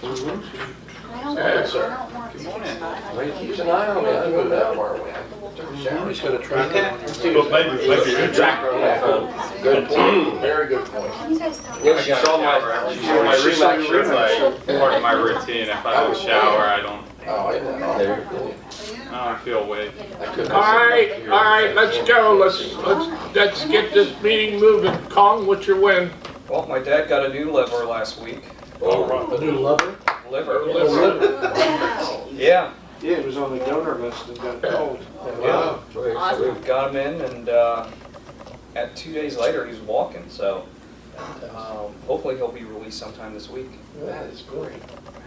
I don't Hey, want, sir. I don't want to. Good morning. Well, he keeps an eye on me. I don't go that far away. He's got a tracker on his Well, maybe you Tracker on my phone. Good point. Very good point. Can you guys tell me? Yeah, she saw my It's Remax. like part of my routine. If I don't shower, I don't Oh, I didn't know. I don't feel awake. All right, let's go. Let's get this meeting moving. Kong, what's your win? Well, my dad got a new liver last week. A new lover? Liver. Yeah, Yeah. it was on the donor list and got cold. Wow. We got him in, and at 2 days later, he's walking. So hopefully he'll be released sometime this week. That is great.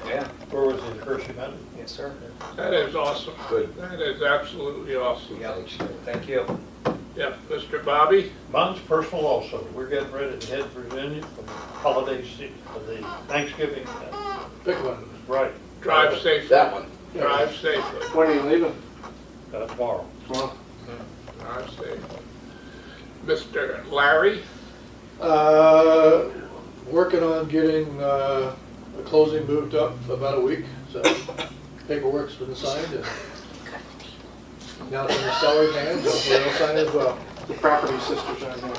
Yeah. Where was it, Hershey Mountain? Yes, sir. That is awesome. Good. That is absolutely awesome. Yeah. Thank you. Yep, Mr. Bobby? Mine's personal also. We're getting ready to head for Virginia for the holiday season, for the Thanksgiving. Big one. Right, Drive safely. That one. Drive safely. When are you leaving? tomorrow. Tomorrow. Drive safely. Mr. Larry? Working on getting the closing moved up about a week, so paperwork's been signed and now it's in the seller's hands, hopefully they'll sign as well. The property sisters are there.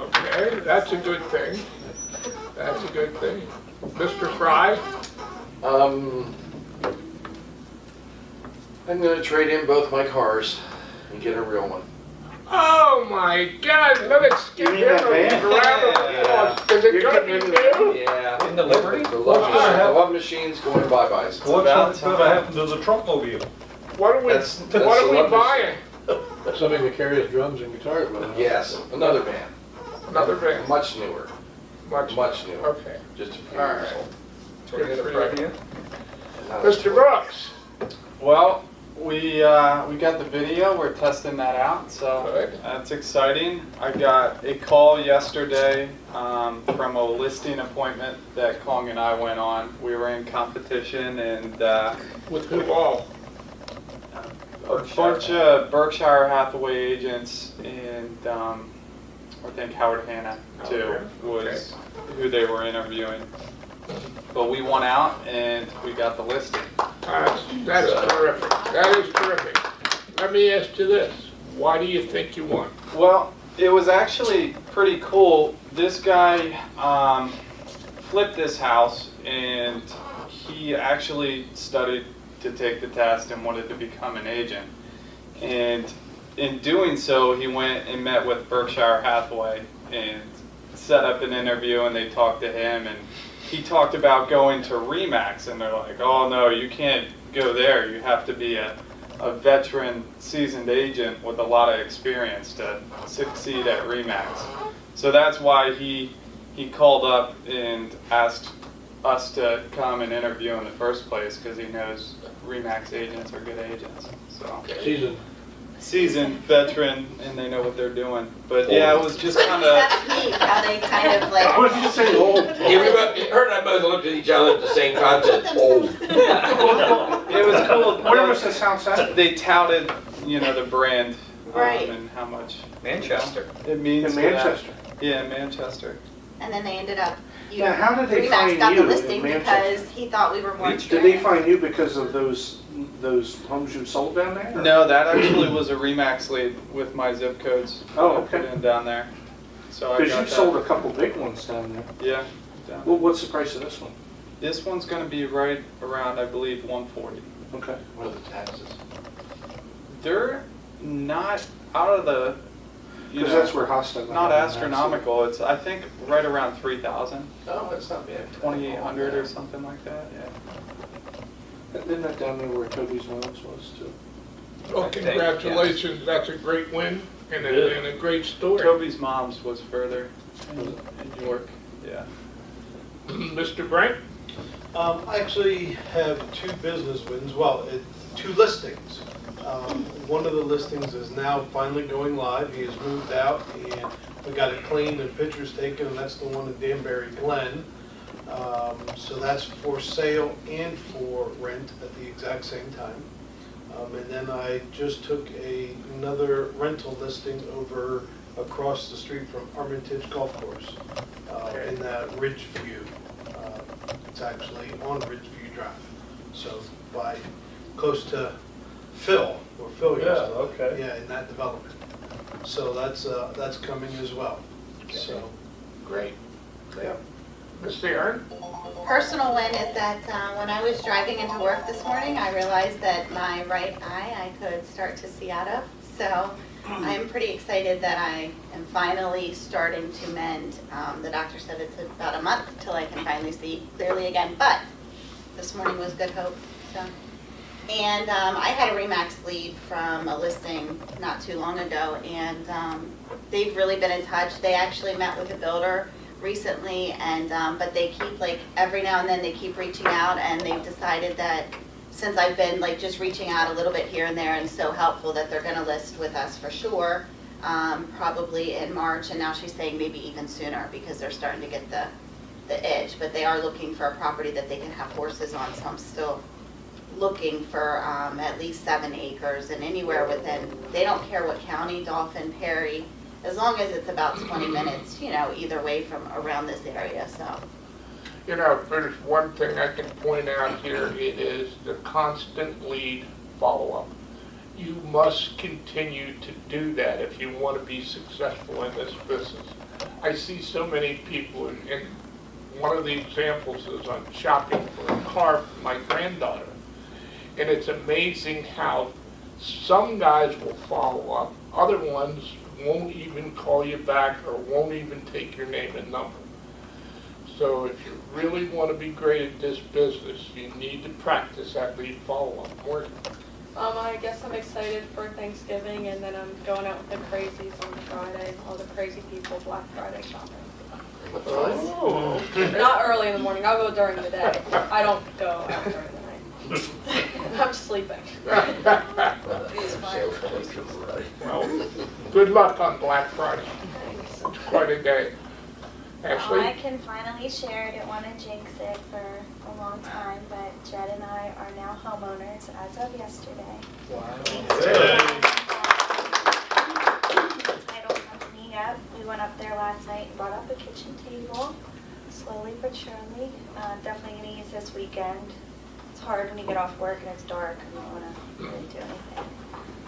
Okay, that's a good thing. That's a good thing. Mr. Fry? I'm gonna trade in both my cars and get a real one. Oh my God, let's give him You mean that a van? round of applause. Is it gonna be new? Yeah. In the Liberty? The love machine's going bye-byes. What's gonna happen to the truckmobile? What are we, That's what are the we love buying? Something that carries drums and guitars with it. Yes, another van. Another van? Much newer. Much newer. Okay. Just a few All years right. old. Toyota Good for Previa. Mr. Brooks? Well, we got the video. We're testing that out, so Good. that's exciting. I got a call yesterday from a listing appointment that Kong and I went on. We were in competition and With who all? a bunch of Berkshire Hathaway agents and I think Howard Hanna too Okay. was who they were interviewing. But we won out and we got the listing. That's terrific. That is terrific. Let me ask you this. Why do you think you won? Well, it was actually pretty cool. This guy flipped this house and he actually studied to take the test and wanted to become an agent. And in doing so, he went and met with Berkshire Hathaway and set up an interview and they talked to him and he talked about going to RE/MAX and they're like, oh no, you can't go there. You have to be a veteran, seasoned agent with a lot of experience to succeed at RE/MAX. So that's why he called up and asked us to come and interview in the first place because he knows RE/MAX agents are good agents. So seasoned, veteran, and they know what they're doing. But yeah, it was just kind of. That's me, how they kind of like. What did you say, old? Her and I both looked at each other at the same time and said, oh. It was cool. Where was this house at? They touted, the brand Right. and how much Manchester. it means In to them. Manchester. Yeah, Manchester. And then they ended up, Now, how did they RE/MAX find got you the in listing Manchester? because he thought we were more Did they experienced. find you because of those homes you sold down there? No, that actually was a RE/MAX lead with my zip codes. Oh, that I put okay. in down there. So I Because got you sold a couple big ones down there. Yeah. Down. Well, what's the price of this one? This one's going to be right around, I believe, 140. Okay. What are the taxes? They're not out of the, Because that's where Hosta. not astronomical. It's I think right around 3,000, Oh, that's not bad. 2,800 or something like that. Yeah. Isn't that down there where Toby's mom's was too? Well, congratulations. That's a great win and a great story. Toby's mom's was further in York. Yeah. Mr. Brent? I actually have two business wins, well, two listings. One of the listings is now finally going live. He has moved out and we got it cleaned and pictures taken, and that's the one in Danbury Glen. So that's for sale and for rent at the exact same time. And then I just took another rental listing over across the street from Armitage Golf Course in that Ridgeview It's actually on Ridgeview Drive. So by, close to Phil, where Phil used to Yeah, live. okay. Yeah, in that development. So that's coming as well. So, Great. Mr. Aaron? Personal win is that when I was driving into work this morning, I realized that my right eye I could start to see out of. So I'm pretty excited that I am finally starting to mend. The doctor said it's about a month till I can finally see clearly again, but this morning was good hope. So. And I had a Remax lead from a listing not too long ago, and they've really been in touch. They actually met with a builder recently, and but they keep, like, every now and then they keep reaching out, and they've decided that since I've been, like, just reaching out a little bit here and there and so helpful, that they're going to list with us for sure, probably in March. And now she's saying maybe even sooner because they're starting to get the itch. But they are looking for a property that they can have horses on, so I'm still looking for at least 7 acres, and anywhere within, they don't care what county, Dauphin, Perry, as long as it's about 20 minutes, either way from around this area, so. If there's one thing I can point out here, it is the constant lead follow-up. You must continue to do that if you want to be successful in this business. I see so many people, and one of the examples is I'm shopping for a car for my granddaughter. And it's amazing how some guys will follow up, other ones won't even call you back or won't even take your name and number. So if you really want to be great at this business, you need to practice that lead follow-up. Morgan? I guess I'm excited for Thanksgiving, and then I'm going out with the crazies on Friday, all the crazy people Black Friday shopping. Oh, okay. Not early in the morning, I'll go during the day. I don't go out during the night. I'm sleeping. Well, good luck on Black Friday. It's quite a day. Ashley? I can finally share. I didn't want to jinx it for a long time, but Jed and I are now homeowners as of yesterday. Title company up. We went up there last night and brought up a kitchen table, slowly but surely. Definitely going to use this weekend. It's hard when you get off work and it's dark and you don't want to really do anything.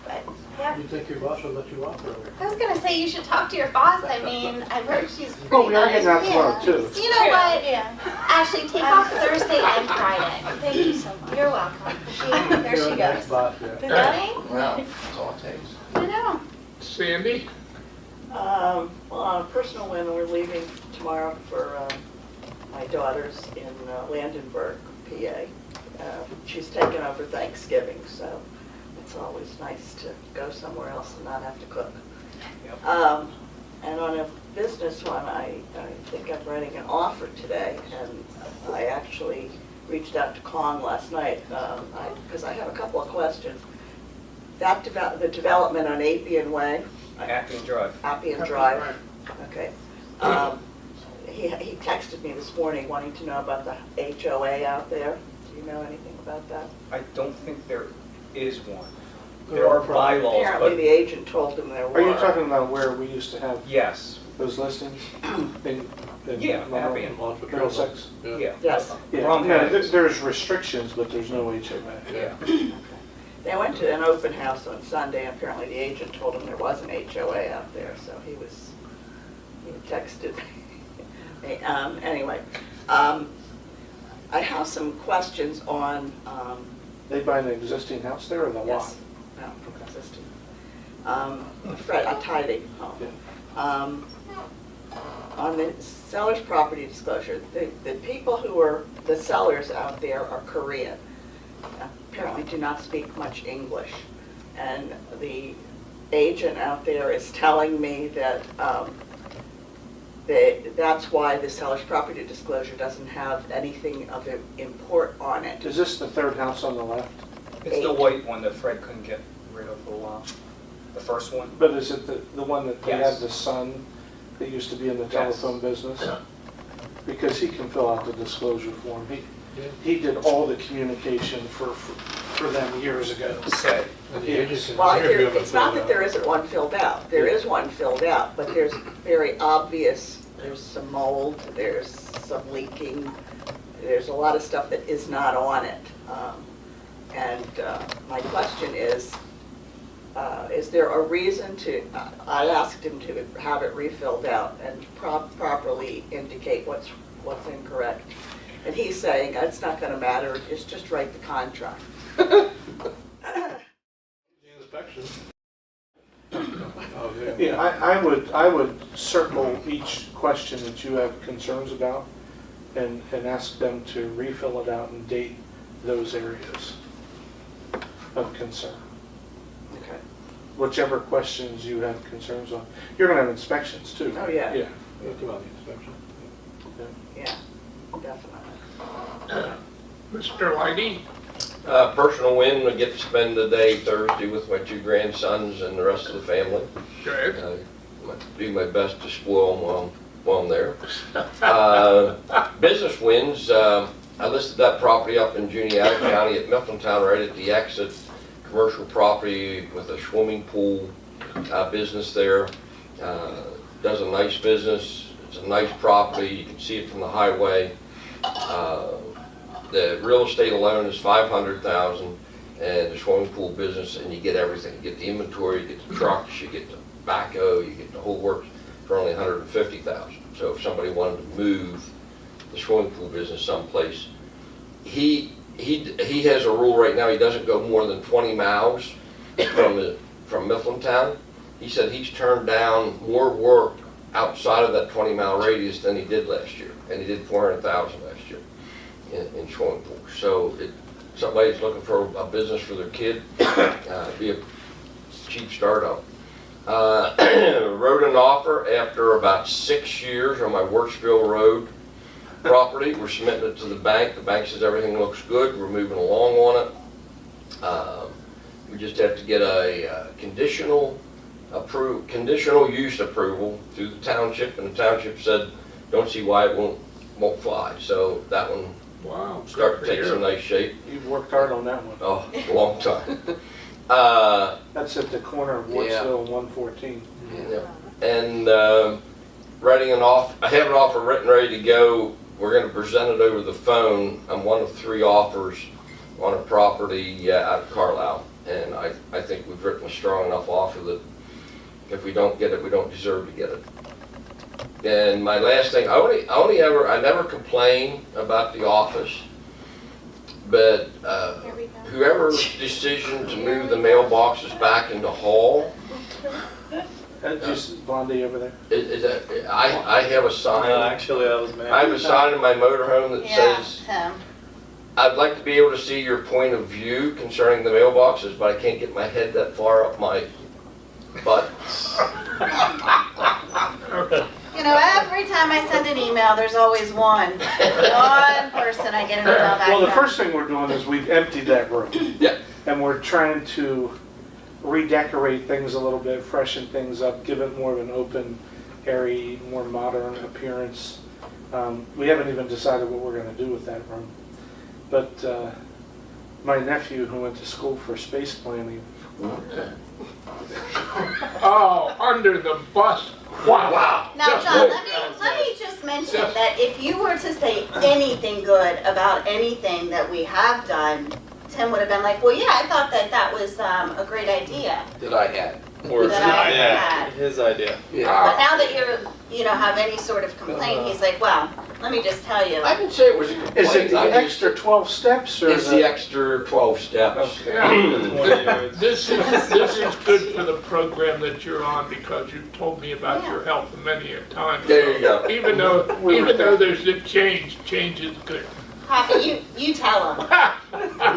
But, yeah. You think your boss will let you off earlier? I was gonna say, you should talk to your boss. I mean, I've heard she's pretty Oh, we are nice. getting out tomorrow, Yeah. too. You know what? Yeah. Ashley, take off Thursday and Friday. Thank you so much. You're welcome. There she Next goes. boss, yeah. Right? Wow, that's all it takes. I know. Sandy? Well, on a personal win, we're leaving tomorrow for my daughter's in Landenberg, PA. She's taking over Thanksgiving, so it's always nice to go somewhere else and not have to cook. Yep. And on a business one, I think I'm writing an offer today, and I actually reached out to Kong last night because I have a couple of questions. The development on Appian Way. Appian Drive. Appian Drive. Okay. He texted me this morning wanting to know about the HOA out there. Do you know anything about that? I don't think there is one. There are bylaws, Apparently but the agent told him there were. Are you talking about where we used to have yes. those listings? In Yeah, Monroe- Appian. Middlesex? Yeah. Yes. Yeah, Rum no, has- there's restrictions, but there's no HOA. Yeah. They went to an open house on Sunday, and apparently the agent told him there was an HOA out there, so he texted me. Anyway, I have some questions on, They buy an existing house there or the lot? yes, no, existing. A tithing home. On the seller's property disclosure, the people who are, the sellers out there are Korean. Apparently do not speak much English. And the agent out there is telling me that that's why the seller's property disclosure doesn't have anything of import on it. Is this the third house on the left? It's the white one that Fred couldn't get rid of for a while. The first one. But is it the one that they Yes. had the son that used to be in the Yes. telephone business? Because he can fill out the disclosure form. He did all the communication for them years ago. Say. And the agent can Well, interview them it's not and that there isn't one filled out. There is one filled out, but there's very obvious, there's some mold, there's some leaking, there's a lot of stuff that is not on it. My question is there a reason to, I asked him to have it refilled out and properly indicate what's incorrect. And he's saying, it's not gonna matter, just write the contract. Inspection. Oh, yeah. Yeah, I would circle each question that you have concerns about and ask them to refill it out and date those areas of concern. Okay. Whichever questions you have concerns on. You're gonna have inspections too. Oh, yeah. Yeah. Yeah, come on, the inspection. Yeah, definitely. Mr. Lighty? Personal win, I get to spend the day Thursday with my 2 grandsons and the rest of the family. Good. Do my best to spoil them while I'm there. Business wins, I listed that property up in Juniata County at Mifflintown, right at the exit. Commercial property with a swimming pool business there. Does a nice business. It's a nice property. You can see it from the highway. The real estate alone is $500,000, and the swimming pool business, and you get everything. You get the inventory, you get the trucks, you get the backhoe, you get the whole works for only $150,000. So if somebody wanted to move the swimming pool business someplace, he has a rule right now. He doesn't go more than 20 miles from Mifflintown. He said he's turned down more work outside of that 20-mile radius than he did last year, and he did $400,000 last year in swimming pools. So somebody's looking for a business for their kid, be a cheap startup. Wrote an offer after about 6 years on my Wirtsville Road property. We're submitting it to the bank. The bank says everything looks good. We're moving along on it. We just have to get a conditional use approval through the township, and the township said, don't see why it won't fly. So that one Wow. start to take some nice shape. You've worked hard on that one. Oh, a long time. That's at the corner of Woodsville and 114. Yeah. And I have an offer written ready to go. We're going to present it over the phone. I'm one of 3 offers on a property out of Carlisle, and I think we've written a strong enough offer that if we don't get it, we don't deserve to get it. And my last thing, I never complain about the office, but whoever's decision to move the mailboxes back into Hall, Just Blondie over there. I have a sign. Actually, that was me. I have a sign in my motorhome that Yeah, says, him. I'd like to be able to see your point of view concerning the mailboxes, but I can't get my head that far up my butt. You know, every time I send an email, there's always one person I get an email back Well, the from. first thing we're doing is we've emptied that room. Yeah. And we're trying to redecorate things a little bit, freshen things up, give it more of an open, airy, more modern appearance. We haven't even decided what we're going to do with that room. But my nephew, who went to school for space planning, Oh, under the bus. Wow. Now, Just John, look. let me just mention that if you were to say anything good about anything that we have done, Tim would have been like, well, yeah, I thought that was a great idea That I had. Or that I had. his idea. But now that you have any sort of complaint, he's like, well, let me just tell you. I didn't say it was a complaint. is it the I just- extra 12 steps or It's the extra 12 steps. Okay. Yeah. This is good for the program that you're on, because you've told me about your help many a time. There you go. Even though there's a change is good. Hoppy, you tell him.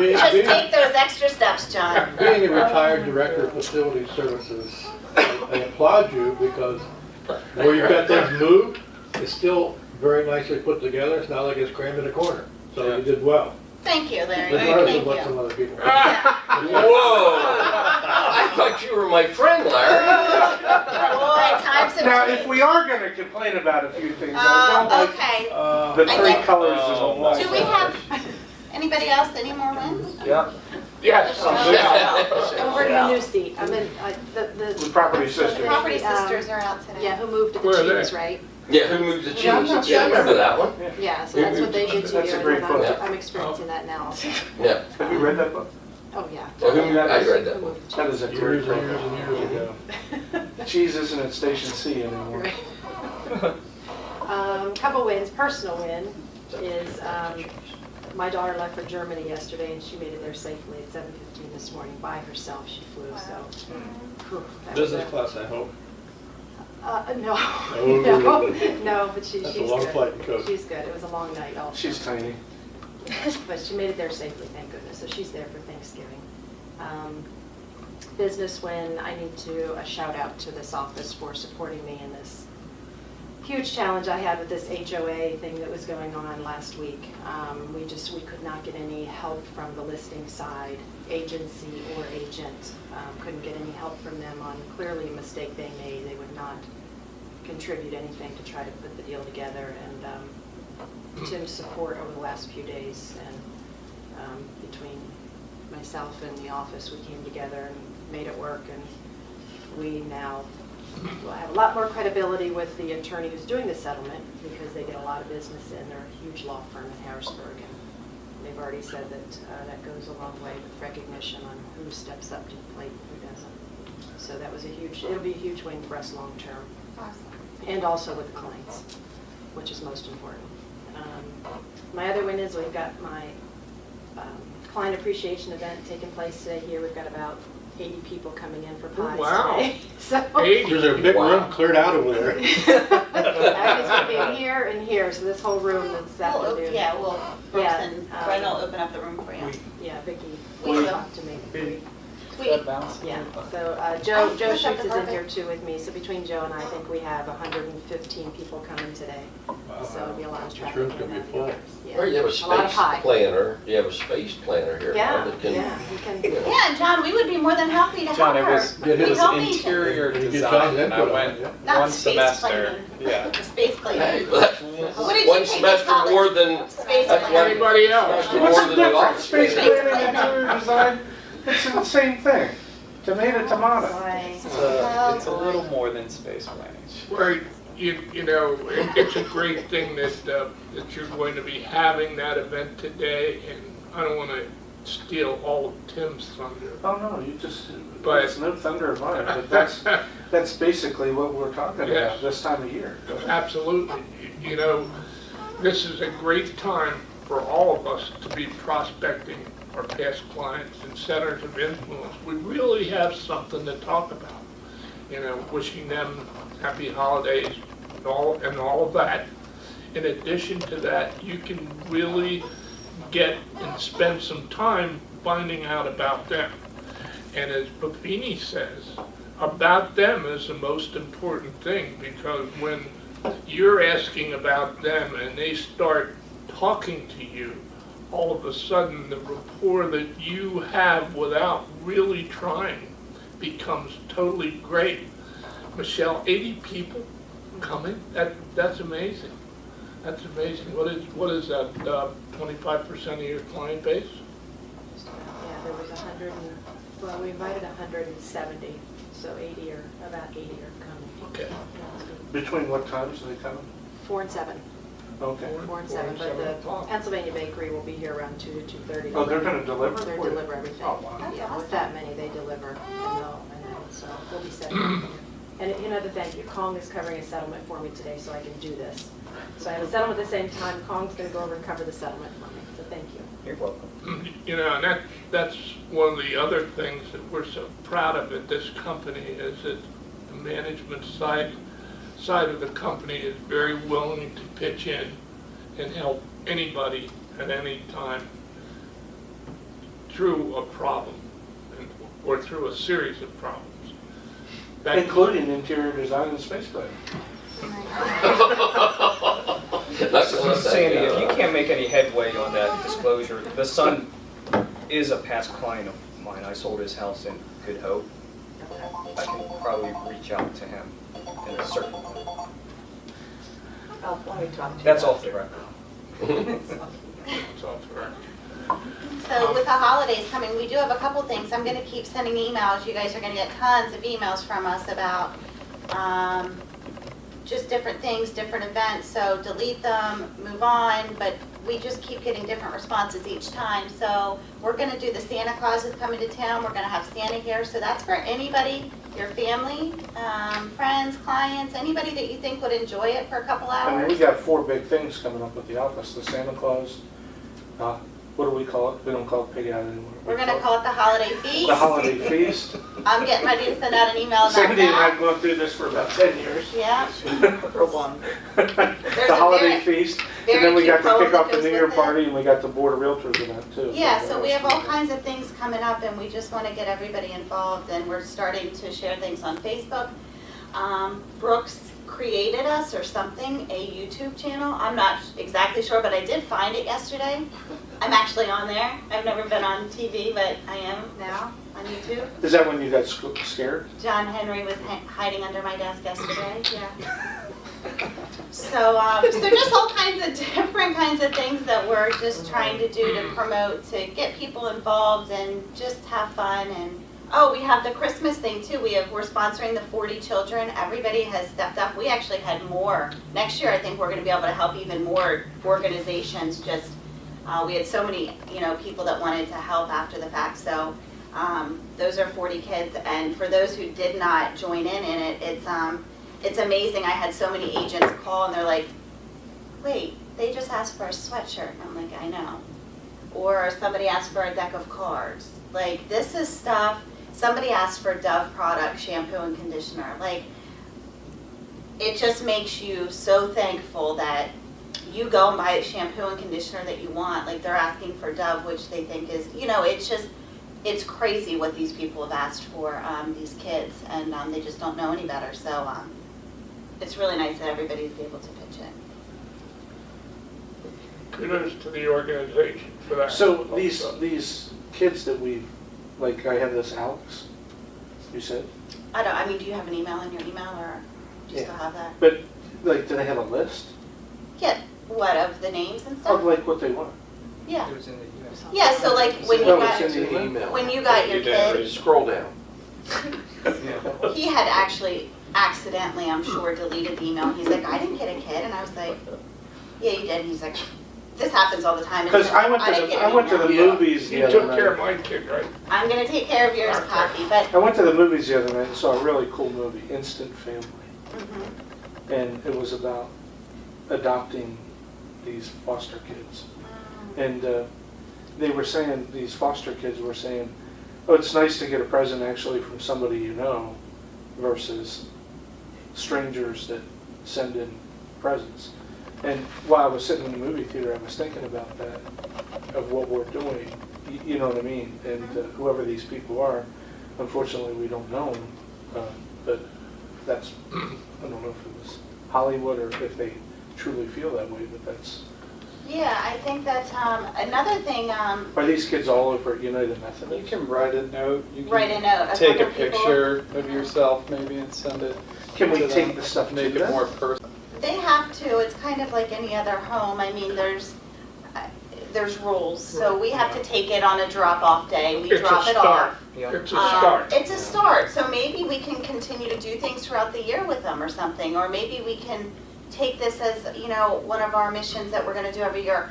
Just take those extra steps, John. Being a retired director of facility services, I applaud you because where you got things moved, it's still very nicely put together. It's not like it's crammed in a corner. So you did well, Thank you, Larry. regardless Thank of what you. some other people. Whoa! I thought you were my friend, Larry. Boy, times have Now, changed. if we are going to complain about a few things, I don't like Okay. the I 3 think- colors of the wall. Do we have, anybody else, any more wins? Yeah. Yes. Over in the new seat, I'm in, The property The sisters. property sisters are out today. yeah, who moved to Where are the they? cheese, right? Yeah, who moved the cheese? Yeah, I'm not Yeah, I sure. remember that one. Yeah, so that's what they did to you. That's a and great I'm- book. I'm experiencing that now. Yeah. Have you read that book? Oh, yeah. Well, who, That I is- read that one. That is a great Years book. and years and years ago. Cheese isn't at Station C anymore. Couple wins, personal win is, my daughter left for Germany yesterday and she made it there safely at 7:15 this morning by herself. She flew, so. Whew, that was Business a- class, I hope. No, Oh. no, but she's That's good. a long flight to coach. She's good. It was a long night also. She's tiny. But she made it there safely, thank goodness. So she's there for Thanksgiving. Business win, I need to, a shout out to this office for supporting me in this huge challenge I had with this HOA thing that was going on last week. We could not get any help from the listing side, agency or agent. Couldn't get any help from them on clearly a mistake they made. They would not contribute anything to try to put the deal together. And Tim's support over the last few days, and between myself and the office, we came together and made it work, and we now will have a lot more credibility with the attorney who's doing the settlement, because they get a lot of business in. They're a huge law firm in Harrisburg, and they've already said that that goes a long way with recognition on who steps up to the plate and who doesn't. So that was it'll be a huge win for us long term. Awesome. And also with the clients, which is most important. My other win is we've got my client appreciation event taking place today here. We've got about 80 people coming in for pies wow. today. So There's a big Wow. room cleared out over there. actually it's going to be in here and here, so this whole room this afternoon. Brooks Yeah, and Brennan will open up the room for you. Yeah, Vicki We will. talked to me. Sweet. Yeah, so Joe push up Schutz the is in carpet. here too with me, so between Joe and I think we have 115 people coming today. So it'll be a lot of This traffic. room's gonna be full. Or you have a A lot of space pie. planner, you have a space planner here. Yeah, that can- yeah, you can. Yeah, and John, we would be more than happy to John, help it her. was, Get it his was help agents. interior You get design, John's and I input on went it, yeah. Not one space semester. planning. Yeah. Space Hey, cleaning. well, that's What did you one take in semester college? more than, Space that's planning. one Anybody else? semester What's more the than the difference? office. Space planner. planning and interior design, it's the same thing. Tomato, tomato. Right. It's a little more than space planning. Right, you know, it's a great thing that that you're going to be having that event today, and I don't want to steal all of Tim's thunder. Oh, no, you just, But- it's no thunder of mine, but that's basically what we're talking Yes. about this time of year. Go ahead. Absolutely. You know, this is a great time for all of us to be prospecting our past clients and centers of influence. We really have something to talk about. You know, wishing them happy holidays and all of that. In addition to that, you can really get and spend some time finding out about them. And as Buffini says, about them is the most important thing, because when you're asking about them and they start talking to you, all of a sudden the rapport that you have without really trying becomes totally great. Michelle, 80 people coming? That's amazing. That's amazing. What is that, 25% of your client base? Yeah, there was 100, well, we invited 170, so 80 or about 80 are coming. Okay. Between what times are they coming? 4 and 7. Okay. 4 and 7, but the Pennsylvania Bakery will be here around 2 to 2:30. Oh, they're gonna deliver They for you? deliver everything. Oh, wow. Yeah, with that many, they deliver, and so we'll be setting up here. And another thank you, Kong is covering a settlement for me today, so I can do this. So I have a settlement at the same time, Kong's gonna go over and cover the settlement for me, so thank you. You're welcome. You know, and that's one of the other things that we're so proud of at this company, is that the management side of the company is very willing to pitch in and help anybody at any time through a problem or through a series of problems. That- Including interior design and space planning. That's the one thing, Sandy, if you can't make any headway on that disclosure, the son is a past client of mine. I sold his house in Good Hope. I can probably reach out to him in a certain way. I'll let me talk to you. That's about off the record. It's off the record. So with the holidays coming, we do have a couple things. I'm gonna keep sending emails. You guys are gonna get tons of emails from us about just different things, different events, so delete them, move on, but we just keep getting different responses each time. So we're gonna do the Santa Claus is coming to town, we're gonna have Santa here, so that's for anybody, your family, friends, clients, anybody that you think would enjoy it for a couple I mean, hours. we got 4 big things coming up with the office, the Santa Claus, what do we call it? We don't call it pig out anymore. We're gonna call it the Holiday Feast. The holiday feast. I'm getting ready to send out an email about Sandy and I that. have gone through this for about 10 years. Yeah. For one. The holiday feast, and then we got to kick off the New Year with it. party, and we got the Board of Realtors event too. Yeah, so we have all kinds of things coming up, and we just want to get everybody involved, and we're starting to share things on Facebook. Brooks created us or something, a YouTube channel. I'm not exactly sure, but I did find it yesterday. I'm actually on there. I've never been on TV, but I am now on YouTube. Is that when you got scared? John Henry was hiding under my desk yesterday, yeah. So just all kinds of different kinds of things that we're just trying to do to promote, to get people involved and just have fun. And oh, we have the Christmas thing too. We're sponsoring the 40 children. Everybody has stepped up. We actually had more. Next year, I think we're going to be able to help even more organizations. Just we had so many, people that wanted to help after the fact. So those are 40 kids. And for those who did not join in it, it's amazing. I had so many agents call and they're like, wait, they just asked for a sweatshirt. And I'm like, I know. Or somebody asked for a deck of cards. Like, this is stuff, somebody asked for Dove product, shampoo and conditioner. Like, it just makes you so thankful that you go and buy a shampoo and conditioner that you want. Like, they're asking for Dove, which they think is, it's crazy what these people have asked for, these kids, and they just don't know any better. So it's really nice that everybody's able to pitch in. Kudos to the organization for that. So these kids that we, like, I have this Alex, you said? Do you have an email in your email, or do you still have that? But, like, do they have a list Yeah, what, of the names and of, stuff? like, what they want? Yeah. It was in the email. Yeah, so like when you Oh, got, it's in the email. when you got your You kid, scroll down. he had actually accidentally, I'm sure, deleted the email. He's like, I didn't get a kid, and I was like, yeah, you did. And he's like, this happens all the time. And Because he's like, I went didn't get to an the email." movies the You other took night. care of my kid, right? I'm gonna take care of yours, Okay. Poppy, but. I went to the movies the other night and saw a really cool movie, Instant Family. Mhm. And it was about adopting these foster kids. And they were saying, these foster kids were saying, oh, it's nice to get a present actually from somebody you know versus strangers that send in presents. And while I was sitting in the movie theater, I was thinking about that, of what we're doing, you know what I mean? And whoever these people are, unfortunately, we don't know them. But that's, I don't know if it was Hollywood or if they truly feel that way, but that's... Yeah, I think that another thing, Are these kids all over at United Methodist? You can write a note, you can write a note. take a couple people- picture of yourself maybe and send it. Can we to take them, the stuff to make it them? more personal? They have to. It's kind of like any other home. I mean, there's rules, so we have to take it on a drop-off day. We It's a drop it start. off. Yeah. It's a start. It's a start, so maybe we can continue to do things throughout the year with them or something, or maybe we can take this as, one of our missions that we're gonna do every year.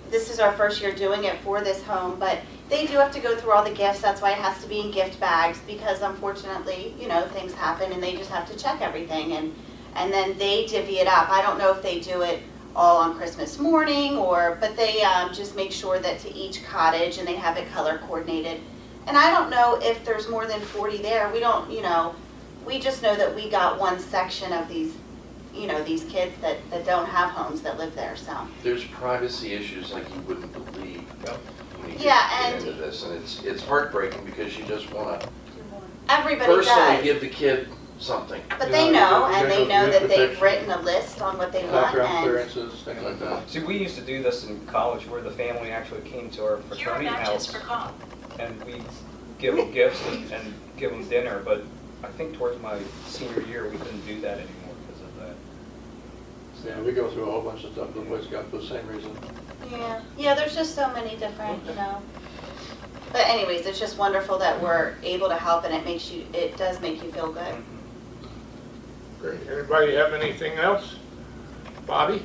This is our first year doing it for this home, but they do have to go through all the gifts. That's why it has to be in gift bags, because unfortunately, things happen and they just have to check everything, and then they divvy it up. I don't know if they do it all on Christmas morning, but they just make sure that to each cottage, and they have it color coordinated. And I don't know if there's more than 40 there. We don't, we just know that we got one section of these, these kids that don't have homes that live there, so. There's privacy issues like you wouldn't believe when you Yeah, get into this, and it's heartbreaking because you just want to Everybody personally does. give the kid something. But they know, and they know that they've protection, written a list on what they want, background and clearances, things like that. See, we used to do this in college where the family actually came to our fraternity house and we'd give them gifts and give them dinner, but I think towards my senior year, we couldn't do that anymore because of that. Yeah, we go through a whole bunch of stuff, the Boy Scouts for the same reason. yeah, there's just so many different, But anyways, it's just wonderful that we're able to help, and it does make you feel good. Great. Anybody have anything else? Bobby,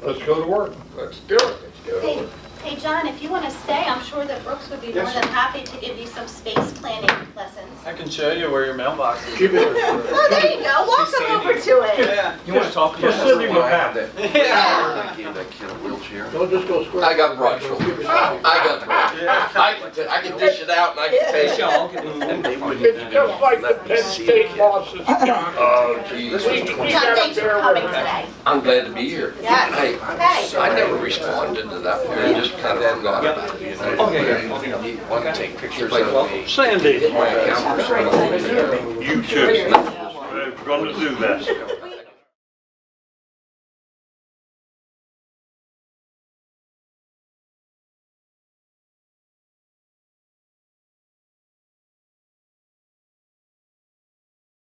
Let's go to work. let's do it. Hey, hey, John, if you want to stay, I'm sure that Brooks would be more Yes, than happy to give you some space planning lessons. I can show you where your mailbox is. Keep it. Oh, there you go, walk them over to it. Yeah. You want to talk to Just us? send him a map. Yeah. I gave that kid a wheelchair. Don't just go square. I got broad shoulders. Keep it I got broad. Yeah. I can dish it out and I can take it. It's just like the Penn State losses, John. Oh, geez. We John, gotta thanks for bear coming with that. today. I'm glad to be here. Yes. Hey, Okay. I never responded to that. I just kind of forgot about it. Want to take pictures Like, well, of me. Sandy, my account was right. you too. We're gonna do that.